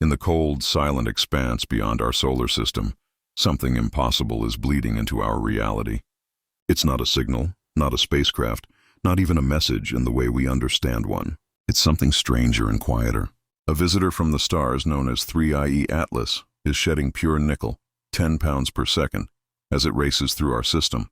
In the cold, silent expanse beyond our solar system, something impossible is bleeding into our reality. It's not a signal, not a spacecraft, not even a message in the way we understand one. It's something stranger and quieter. A visitor from the stars known as 3IE Atlas is shedding pure nickel, 10 pounds per second, as it races through our system.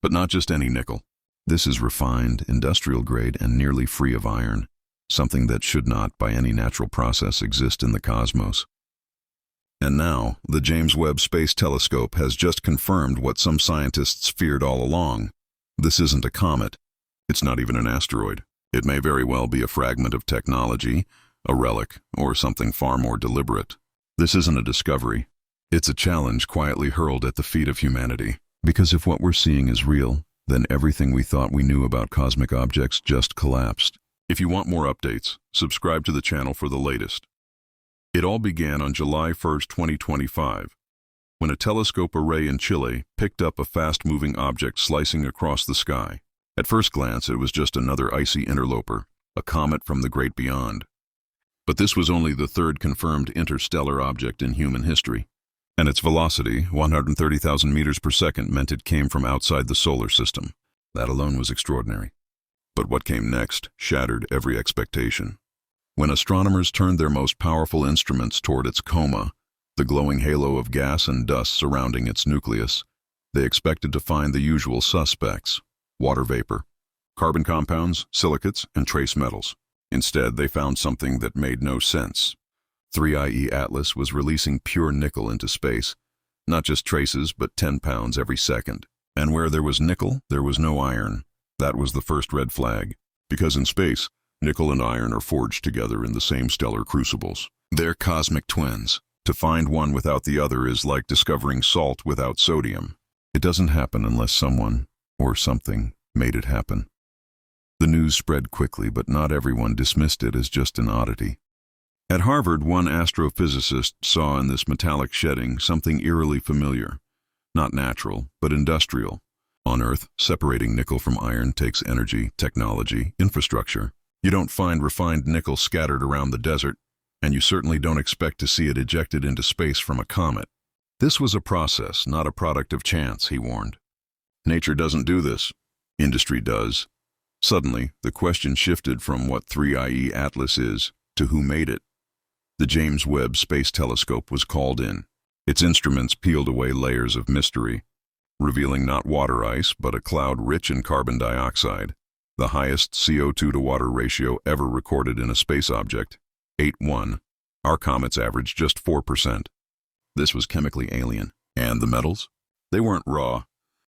But not just any nickel. This is refined, industrial grade, and nearly free of iron, something that should not, by any natural process, exist in the cosmos. And now, the James Webb Space Telescope has just confirmed what some scientists feared all along. This isn't a comet. It's not even an asteroid. It may very well be a fragment of technology, a relic, or something far more deliberate. This isn't a discovery. It's a challenge quietly hurled at the feet of humanity. Because if what we're seeing is real, then everything we thought we knew about cosmic objects just collapsed. If you want more updates, subscribe to the channel for the latest. It all began on July 1st, 2025, when a telescope array in Chile picked up a fast-moving object slicing across the sky. At first glance, it was just another icy interloper, a comet from the great beyond. But this was only the third confirmed interstellar object in human history. And its velocity, 130,000 meters per second, meant it came from outside the solar system. That alone was extraordinary. But what came next shattered every expectation. When astronomers turned their most powerful instruments toward its coma, the glowing halo of gas and dust surrounding its nucleus, they expected to find the usual suspects: water vapor, carbon compounds, silicates, and trace metals. Instead, they found something that made no sense. 3IE Atlas was releasing pure nickel into space, not just traces, but 10 pounds every second. And where there was nickel, there was no iron. That was the first red flag, because in space, nickel and iron are forged together in the same stellar crucibles. They're cosmic twins. To find one without the other is like discovering salt without sodium. It doesn't happen unless someone, or something, made it happen. The news spread quickly, but not everyone dismissed it as just an oddity. At Harvard, one astrophysicist saw in this metallic shedding something eerily familiar. Not natural, but industrial. On Earth, separating nickel from iron takes energy, technology, infrastructure. You don't find refined nickel scattered around the desert, and you certainly don't expect to see it ejected into space from a comet. This was a process, not a product of chance, he warned. Nature doesn't do this. Industry does. Suddenly, the question shifted from what 3IE Atlas is to who made it. The James Webb Space Telescope was called in. Its instruments peeled away layers of mystery, revealing not water ice, but a cloud rich in carbon dioxide, the highest CO2 to water ratio ever recorded in a space object, 8:1. Our comets averaged just 4%. This was chemically alien. And the metals? They weren't raw.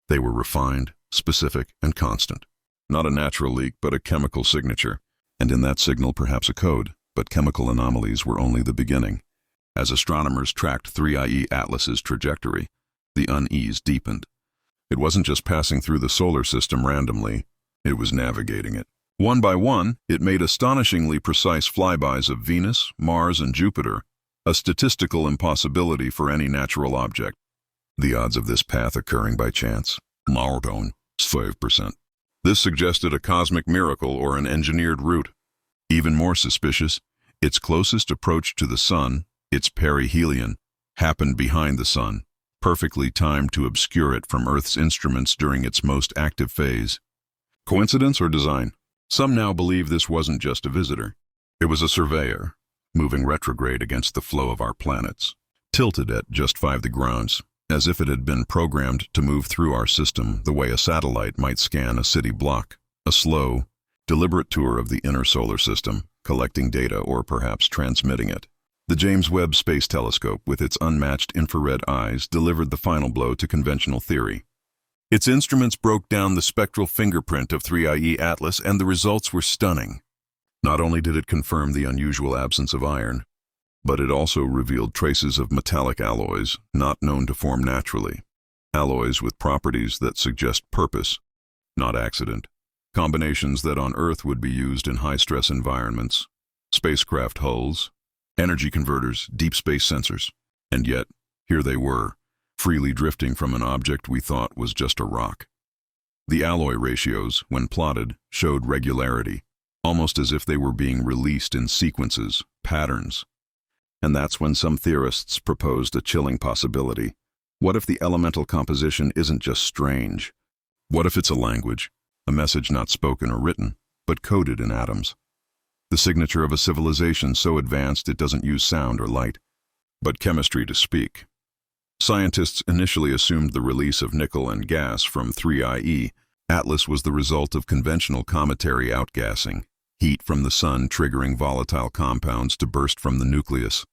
They were refined, specific, and constant. Not a natural leak, but a chemical signature. And in that signal, perhaps a code. But chemical anomalies were only the beginning. As astronomers tracked 3IE Atlas's trajectory, the unease deepened. It wasn't just passing through the solar system randomly, it was navigating it. One by one, it made astonishingly precise flybys of Venus, Mars, and Jupiter, a statistical impossibility for any natural object. The odds of this path occurring by chance? Martone, 5%. This suggested a cosmic miracle or an engineered route. Even more suspicious, its closest approach to the Sun, its perihelion, happened behind the Sun, perfectly timed to obscure it from Earth's instruments during its most active phase. Coincidence or design? Some now believe this wasn't just a visitor. It was a surveyor, moving retrograde against the flow of our planets, tilted at just 5 degrees, as if it had been programmed to move through our system the way a satellite might scan a city block. A slow, deliberate tour of the inner solar system, collecting data or perhaps transmitting it. The James Webb Space Telescope, with its unmatched infrared eyes, delivered the final blow to conventional theory. Its instruments broke down the spectral fingerprint of 3IE Atlas, and the results were stunning. Not only did it confirm the unusual absence of iron, but it also revealed traces of metallic alloys not known to form naturally. Alloys with properties that suggest purpose, not accident. Combinations that on Earth would be used in high-stress environments, spacecraft hulls, energy converters, deep space sensors. And yet, here they were, freely drifting from an object we thought was just a rock. The alloy ratios, when plotted, showed regularity, almost as if they were being released in sequences, patterns. And that's when some theorists proposed a chilling possibility. What if the elemental composition isn't just strange? What if it's a language, a message not spoken or written, but coded in atoms? The signature of a civilization so advanced it doesn't use sound or light, but chemistry to speak. Scientists initially assumed the release of nickel and gas from 3IE. Atlas was the result of conventional cometary outgassing, heat from the sun triggering volatile compounds to burst from the nucleus.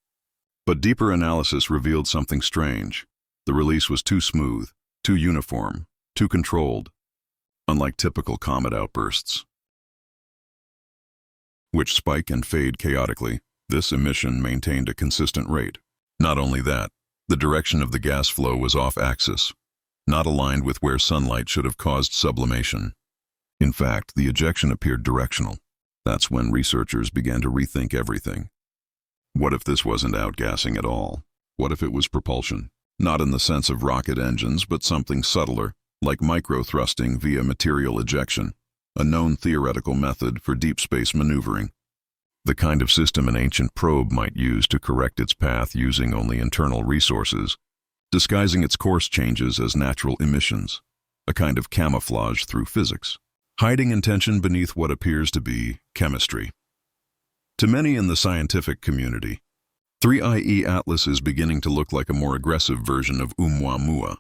But deeper analysis revealed something strange. The release was too smooth, too uniform, too controlled, unlike typical comet outbursts, which spike and fade chaotically. This emission maintained a consistent rate. Not only that, the direction of the gas flow was off-axis, not aligned with where sunlight should have caused sublimation. In fact, the ejection appeared directional. That's when researchers began to rethink everything. What if this wasn't outgassing at all? What if it was propulsion? Not in the sense of rocket engines, but something subtler, like micro-thrusting via material ejection, a known theoretical method for deep space maneuvering. The kind of system an ancient probe might use to correct its path using only internal resources, disguising its course changes as natural emissions, a kind of camouflage through physics, hiding intention beneath what appears to be chemistry. To many in the scientific community, 3IE Atlas is beginning to look like a more aggressive version of Oumuamua,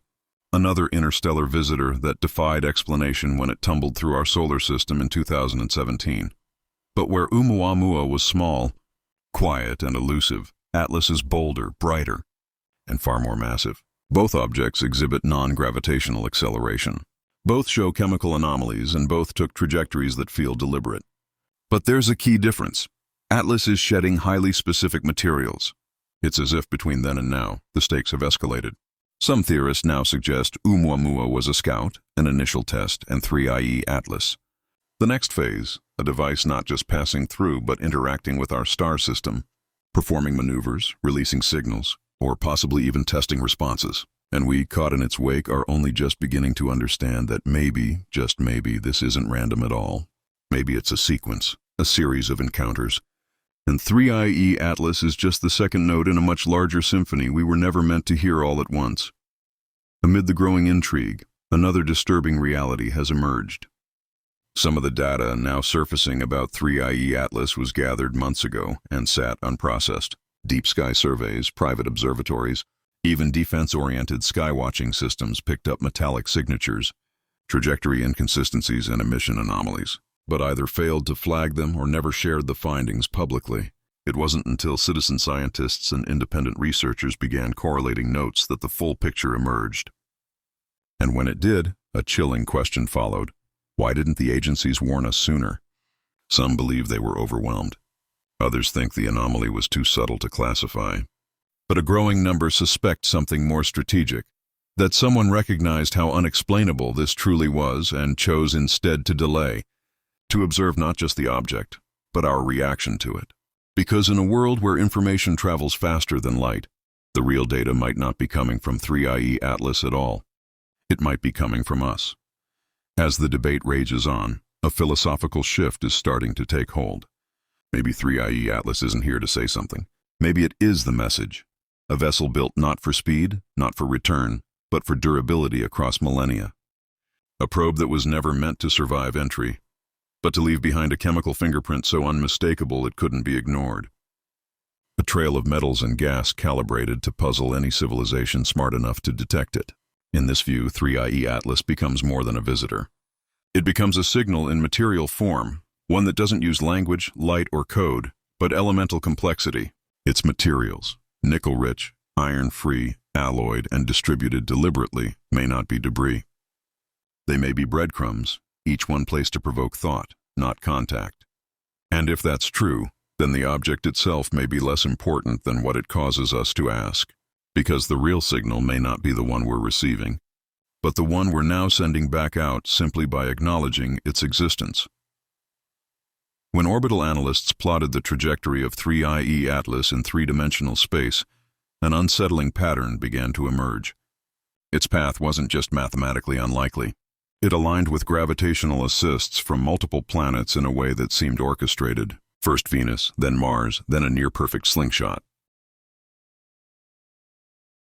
another interstellar visitor that defied explanation when it tumbled through our solar system in 2017. But where Oumuamua was small, quiet, and elusive, Atlas is bolder, brighter, and far more massive. Both objects exhibit non-gravitational acceleration. Both show chemical anomalies, and both took trajectories that feel deliberate. But there's a key difference. Atlas is shedding highly specific materials. It's as if between then and now, the stakes have escalated. Some theorists now suggest Oumuamua was a scout, an initial test, and 3IE Atlas. The next phase, a device not just passing through but interacting with our star system, performing maneuvers, releasing signals, or possibly even testing responses. And we, caught in its wake, are only just beginning to understand that maybe, just maybe, this isn't random at all. Maybe it's a sequence, a series of encounters. And 3IE Atlas is just the second note in a much larger symphony we were never meant to hear all at once. Amid the growing intrigue, another disturbing reality has emerged. Some of the data now surfacing about 3IE Atlas was gathered months ago and sat unprocessed. Deep sky surveys, private observatories, even defense-oriented skywatching systems picked up metallic signatures, trajectory inconsistencies, and emission anomalies, but either failed to flag them or never shared the findings publicly. It wasn't until citizen scientists and independent researchers began correlating notes that the full picture emerged. And when it did, a chilling question followed. Why didn't the agencies warn us sooner? Some believe they were overwhelmed. Others think the anomaly was too subtle to classify. But a growing number suspect something more strategic, that someone recognized how unexplainable this truly was and chose instead to delay, to observe not just the object, but our reaction to it. Because in a world where information travels faster than light, the real data might not be coming from 3IE Atlas at all. It might be coming from us. As the debate rages on, a philosophical shift is starting to take hold. Maybe 3IE Atlas isn't here to say something. Maybe it is the message. A vessel built not for speed, not for return, but for durability across millennia. A probe that was never meant to survive entry, but to leave behind a chemical fingerprint so unmistakable it couldn't be ignored. A trail of metals and gas calibrated to puzzle any civilization smart enough to detect it. In this view, 3IE Atlas becomes more than a visitor. It becomes a signal in material form, one that doesn't use language, light, or code, but elemental complexity. Its materials, nickel-rich, iron-free, alloyed, and distributed deliberately, may not be debris. They may be breadcrumbs, each one placed to provoke thought, not contact. And if that's true, then the object itself may be less important than what it causes us to ask, because the real signal may not be the one we're receiving, but the one we're now sending back out simply by acknowledging its existence. When orbital analysts plotted the trajectory of 3IE Atlas in three-dimensional space, an unsettling pattern began to emerge. Its path wasn't just mathematically unlikely. It aligned with gravitational assists from multiple planets in a way that seemed orchestrated. First Venus, then Mars, then a near-perfect slingshot.